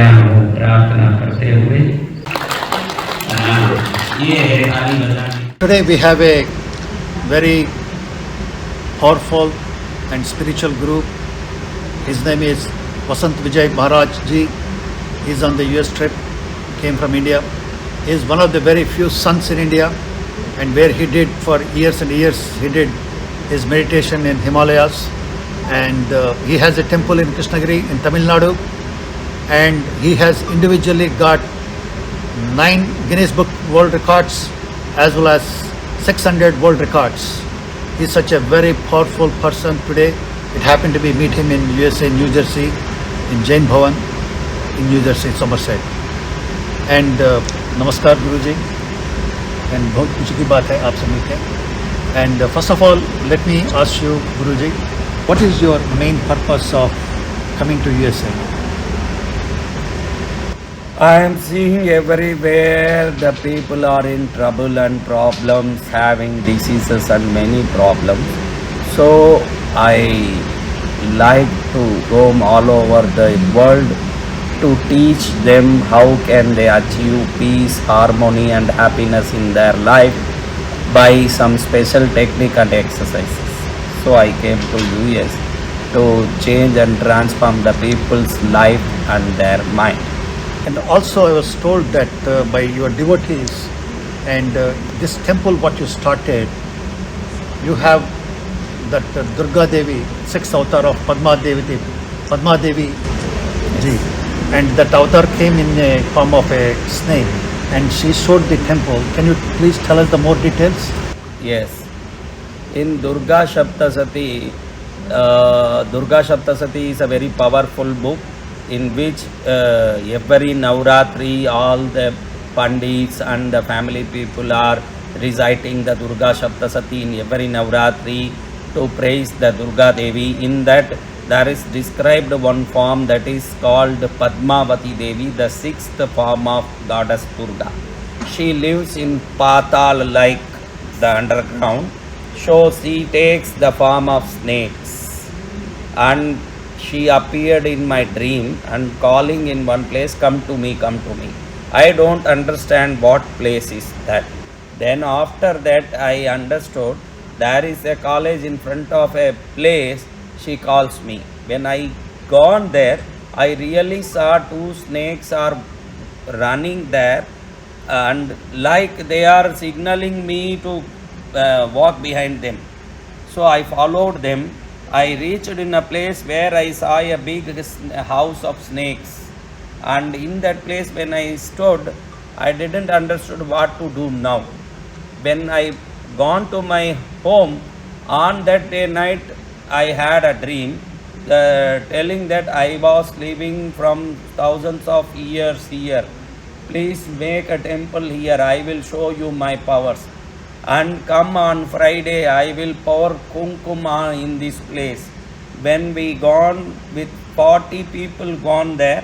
हम प्रार्थना करते हुए Today we have a very powerful and spiritual group. His name is Vasanth Vijay Maharaj ji. He is on the US trip, came from India. He is one of the very few sons in India, and where he did for years and years, he did his meditation in Himalayas, and he has a temple in Krishnagiri in Tamil Nadu, and he has individually got 9 Guinness Book World Records as well as 600 world records. He is such a very powerful person today. It happened to be meet him in USA, New Jersey, in Jain Bhavan, in New Jersey, Somerset. And Namaskar Guruji, and बहुत खुशी की बात है आपसे मिलकर. And first of all, let me ask you, Guruji, what is your main purpose of coming to USA? I am seeing everywhere the people are in trouble and problems, having diseases and many problems. So I like to roam all over the world to teach them how can they achieve peace, harmony and happiness in their life by some special technique and exercises. So I came to US to change and transform the people's life and their mind. And also I was told that by your devotees and this temple what you started, you have that Durga Devi, 6th avatar of Padma Devi ji, and that avatar came in a form of a snake and she showed the temple. Can you please tell us the more details? Yes. In Durga Saptasati, is a very powerful book in which every Navratri all the Pandits and the family people are reciting the Durga Saptasati in every Navratri to praise the Durga Devi. In that there is described one form that is called Padmavati Devi, the 6th form of goddess Durga. She lives in Patal like the underground. So she takes the form of snakes, and she appeared in my dream and calling in one place, come to me, come to me. I don't understand what place is that. Then after that I understood there is a college in front of a place, she calls me. When I gone there, I really saw 2 snakes are running there and like they are signaling me to walk behind them. So I followed them. I reached in a place where I saw a big house of snakes, and in that place when I stood, I didn't understood what to do now. When I gone to my home, on that day night I had a dream telling that I was living from thousands of years here. Please make a temple here, I will show you my powers. And come on Friday, I will pour kumkum in this place. When we gone with 40 people gone there,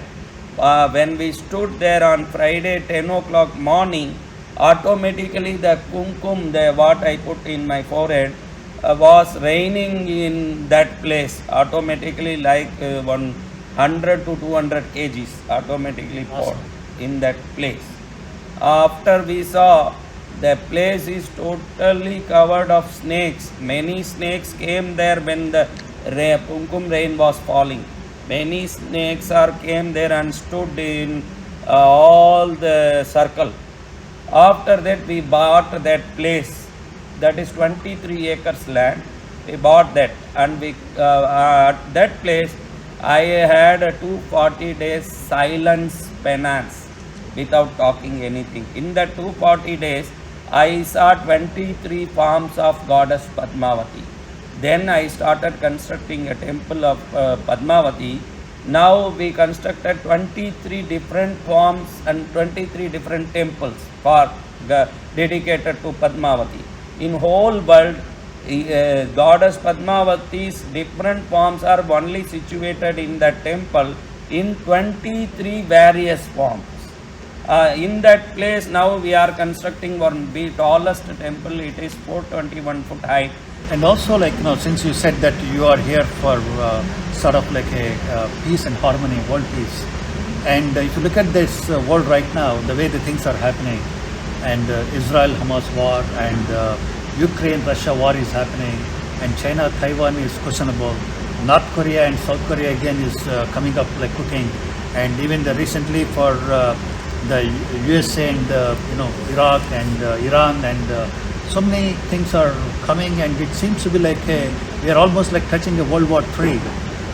when we stood there on Friday 10 o'clock morning, automatically the kumkum, the what I put in my forehead, was raining in that place. Automatically like 100 to 200 kgs automatically poured in that place. After we saw, the place is totally covered of snakes. Many snakes came there when the kumkum rain was falling. Many snakes came there and stood in all the circle. After that we bought that place. That is 23 acres land. We bought that, and we at that place I had a 240 days silence penance without talking anything. In that 240 days, I saw 23 forms of goddess Padmavati. Then I started constructing a temple of Padmavati. Now we constructed 23 different forms and 23 different temples for dedicated to Padmavati. In whole world, goddess Padmavati's different forms are only situated in that temple in 23 various forms. In that place now we are constructing one the tallest temple. It is 421 foot high. And also, like, since you said that you are here for sort of like a peace and harmony, world peace, And if you look at this world right now, the way the things are happening, and Israel-Hamas war, and Ukraine-Russia war is happening, and China-Taiwan is questionable. North Korea and South Korea again is coming up like cooking, and even recently for the USA and Iraq and Iran, and so many things are coming, and it seems to be like we are almost like touching a World War III.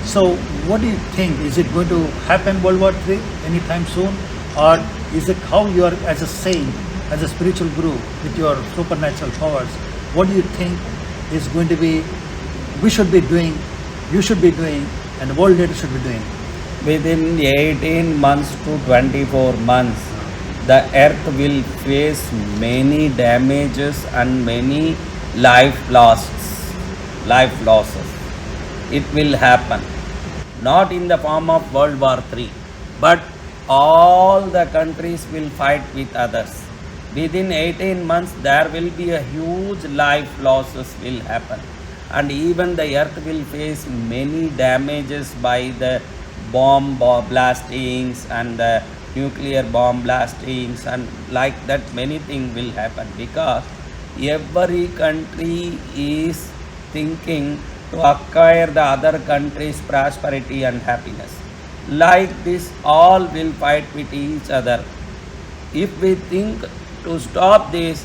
So what do you think? Is it going to happen World War III anytime soon, or is it how you are as a saint, as a spiritual guru with your supernatural powers? What do you think is going to be? We should be doing, you should be doing, and the world leaders should be doing. Within 18 months to 24 months, the earth will face many damages and many life losses. It will happen. Not in the form of World War III, but all the countries will fight with others. Within 18 months, there will be a huge life losses will happen. And even the earth will face many damages by the bomb blastings and the nuclear bomb blastings, and like that many things will happen, because every country is thinking to acquire the other country's prosperity and happiness. Like this, all will fight with each other. If we think to stop this,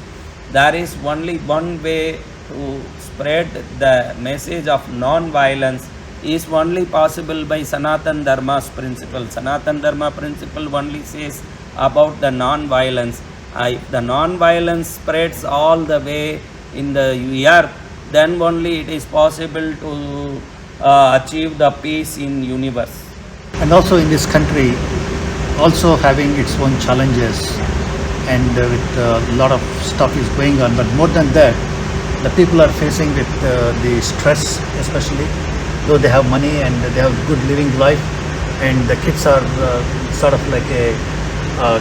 there is only one way to spread the message of non-violence, is only possible by Sanatan Dharma's principle. Sanatan Dharma principle only says about the non-violence. If the non-violence spreads all the way in the earth, then only it is possible to achieve the peace in universe. And also in this country, also having its own challenges, and with a lot of stuff is going on. But more than that, the people are facing with the stress, especially though they have money and they have good living life, and the kids are sort of like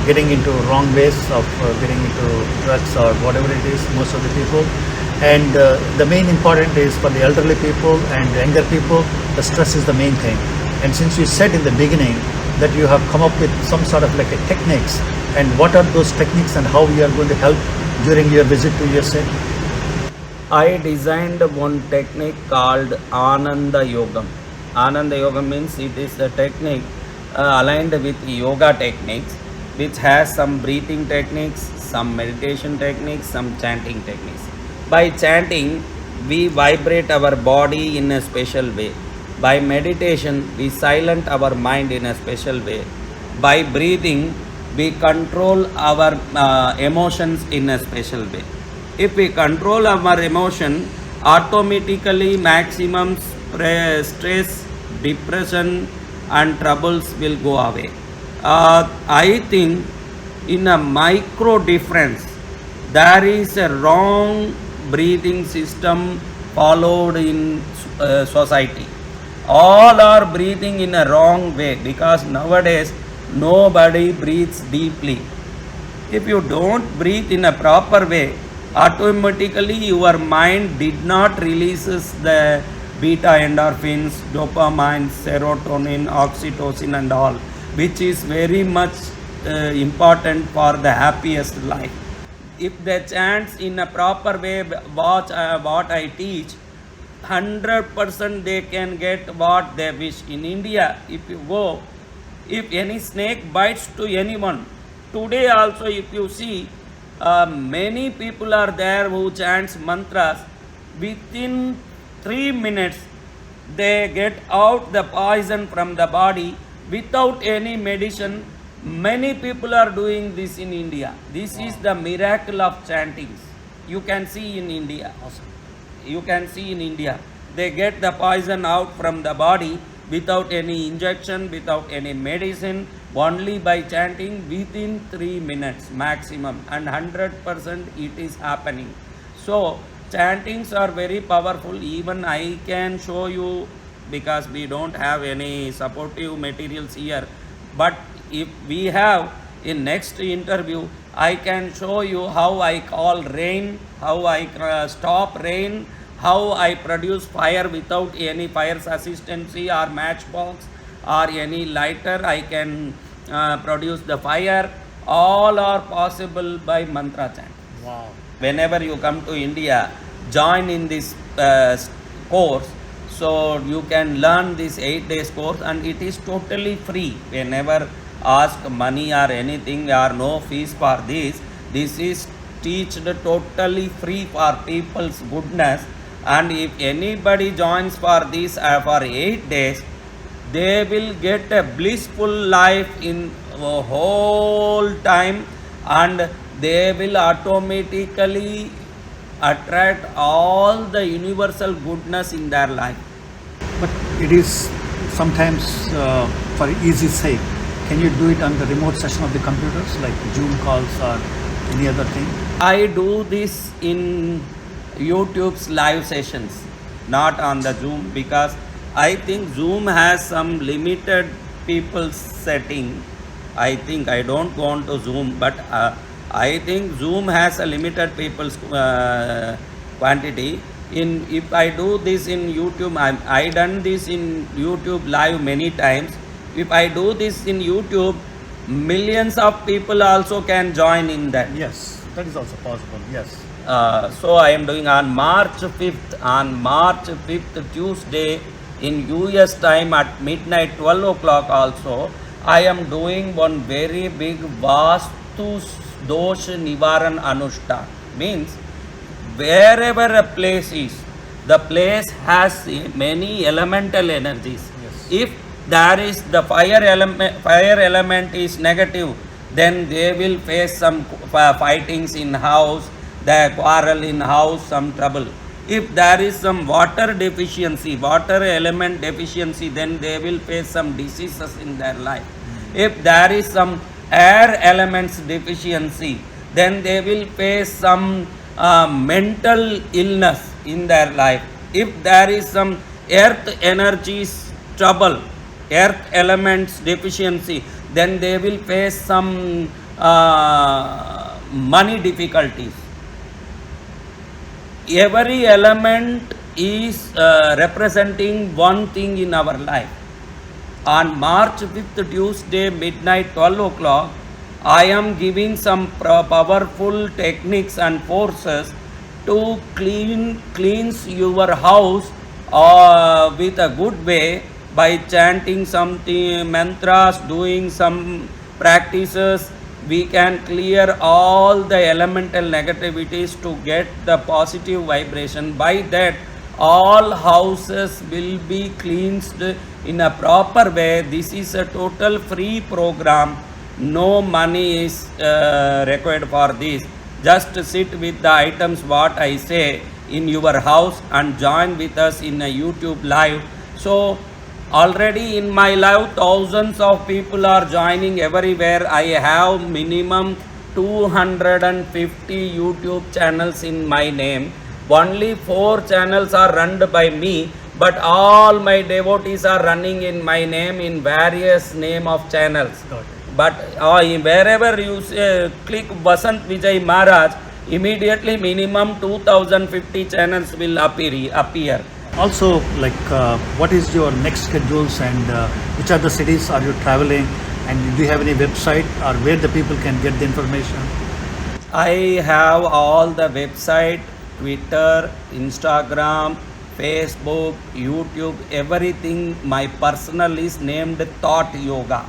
getting into wrong ways of getting into drugs or whatever it is, most of the people. And the main important is for the elderly people and younger people, the stress is the main thing. And since you said in the beginning that you have come up with some sort of like a techniques, and what are those techniques and how you are going to help during your visit to USA? I designed one technique called Ananda Yogam. Ananda Yogam means it is a technique aligned with yoga techniques, which has some breathing techniques, some meditation techniques, some chanting techniques. By chanting, we vibrate our body in a special way. By meditation, we silent our mind in a special way. By breathing, we control our emotions in a special way. If we control our emotion, automatically maximum stress, depression and troubles will go away. I think in a micro difference, there is a wrong breathing system followed in society. All are breathing in a wrong way, because nowadays nobody breathes deeply. If you don't breathe in a proper way, automatically your mind did not releases the beta endorphins, dopamine, serotonin, oxytocin and all, which is very much important for the happiest life. If they chant in a proper way what I teach, 100% they can get what they wish. In India, if you go, if any snake bites to anyone, today also if you see, many people are there who chants mantras. Within 3 minutes, they get out the poison from the body without any medicine. Many people are doing this in India. This is the miracle of chantings. You can see in India. You can see in India. They get the poison out from the body without any injection, without any medicine, only by chanting within 3 minutes maximum, and 100% it is happening. So chantings are very powerful. Even I can show you, because we don't have any supportive materials here, but if we have in next interview, I can show you how I call rain, how I stop rain, how I produce fire without any fire's assistance or matchbox or any lighter. I can produce the fire, all are possible by mantra chant. Wow. Whenever you come to India, join in this course, so you can learn this 8 days course, and it is totally free. Whenever ask money or anything, there are no fees for this. This is teached totally free for people's goodness, and if anybody joins for this for 8 days, they will get a blissful life in the whole time, and they will automatically attract all the universal goodness in their life. But it is sometimes for easy sake. Can you do it on the remote session of the computers, like Zoom calls or any other thing? I do this in YouTube's live sessions, not on the Zoom, because I think Zoom has some limited people setting. I think I don't go on to Zoom, but I think Zoom has a limited people's quantity. If I do this in YouTube, I done this in YouTube live many times. If I do this in YouTube, millions of people also can join in that. Yes, that is also possible. Yes. So I am doing on March 5th. On March 5th, Tuesday, in US time at midnight, 12 o'clock also, I am doing one very big Vastu Dosh Nivaran Anushtan. Means wherever a place is, the place has many elemental energies. Yes. If there is the fire element is negative, then they will face some fightings in house, the quarrel in house, some trouble. If there is some water deficiency, water element deficiency, then they will face some diseases in their life. If there is some air elements deficiency, then they will face some mental illness in their life. If there is some earth energies trouble, earth elements deficiency, then they will face some money difficulties. Every element is representing one thing in our life. On March 5th, Tuesday, midnight, 12 o'clock, I am giving some powerful techniques and forces to cleanse your house with a good way by chanting something, mantras, doing some practices. We can clear all the elemental negativities to get the positive vibration. By that, all houses will be cleansed in a proper way. This is a total free program. No money is required for this. Just sit with the items what I say in your house and join with us in a YouTube live. So already in my live, thousands of people are joining everywhere. I have minimum 250 YouTube channels in my name. Only 4 channels are run by me, but all my devotees are running in my name in various name of channels. But wherever you click Vasanth Vijay Maharaj, immediately minimum 2050 channels will appear. Also, like what is your next schedules, and which are the cities are you traveling, and do you have any website or where the people can get the information? I have all the website, Twitter, Instagram, Facebook, YouTube, everything. My personal is named Thought Yoga,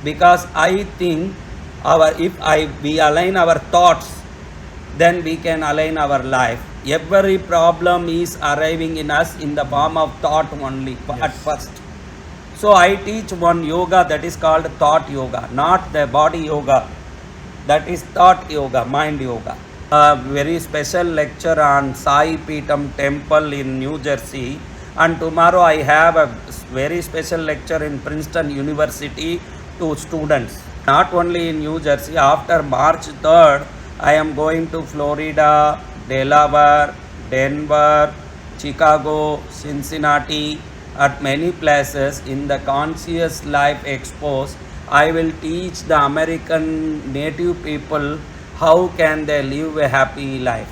because I think if we align our thoughts, then we can align our life. Every problem is arriving in us in the form of thought only at first. So I teach one yoga that is called Thought Yoga, not the body yoga. That is Thought Yoga, mind yoga. A very special lecture on Sai Peetam temple in New Jersey, and tomorrow I have a very special lecture in Princeton University to students. Not only in New Jersey, after March 3rd, I am going to Florida, Delaware, Denver, Chicago, Cincinnati, at many places. In the Conscious Life Expos, I will teach the American native people how can they live a happy life.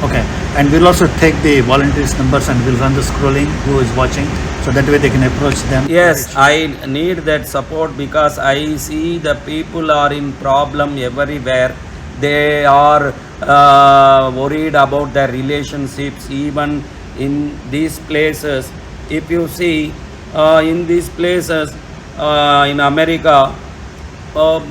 Okay. And we'll also take the volunteers numbers and we'll run the scrolling who is watching, so that way they can approach them. Yes, I need that support because I see the people are in problem everywhere. They are worried about their relationships even in these places. If you see in these places in America,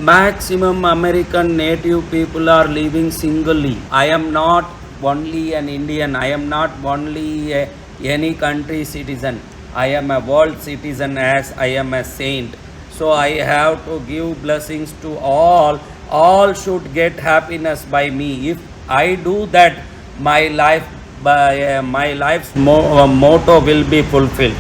maximum American native people are living singly. I am not only an Indian, I am not only any country citizen. I am a world citizen as I am a saint. So I have to give blessings to all. All should get happiness by me. If I do that, my life's motto will be fulfilled.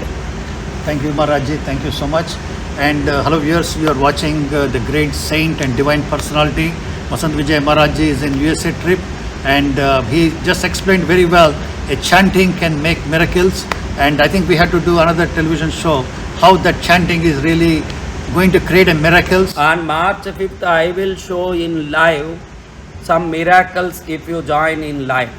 Thank you, Maharaj ji. Thank you so much. And hello viewers, you are watching the great saint and divine personality Vasanth Vijay Maharaj ji is in USA trip, and he just explained very well a chanting can make miracles. And I think we have to do another television show how that chanting is really going to create a miracles. On March 5th, I will show in live some miracles if you join in live.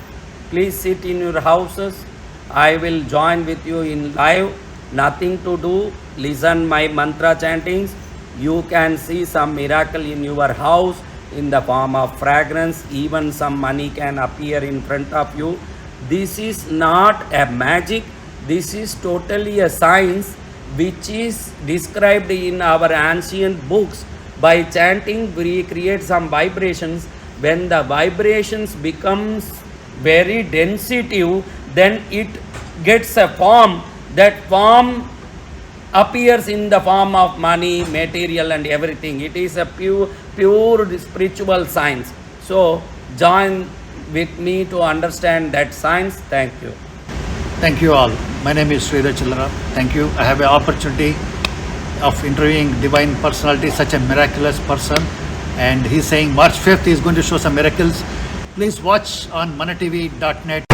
Please sit in your houses. I will join with you in live. Nothing to do. Listen my mantra chantings. You can see some miracle in your house in the form of fragrance. Even some money can appear in front of you. This is not a magic. This is totally a science which is described in our ancient books. By chanting, we create some vibrations. When the vibrations becomes very densitive, then it gets a form. That form appears in the form of money, material and everything. It is a pure spiritual science. So join with me to understand that science. Thank you. Thank you all. My name is Sridhar Chillara. Thank you. I have an opportunity of interviewing divine personality, such a miraculous person. And he's saying March 5th he is going to show some miracles. Please watch on manatv.net.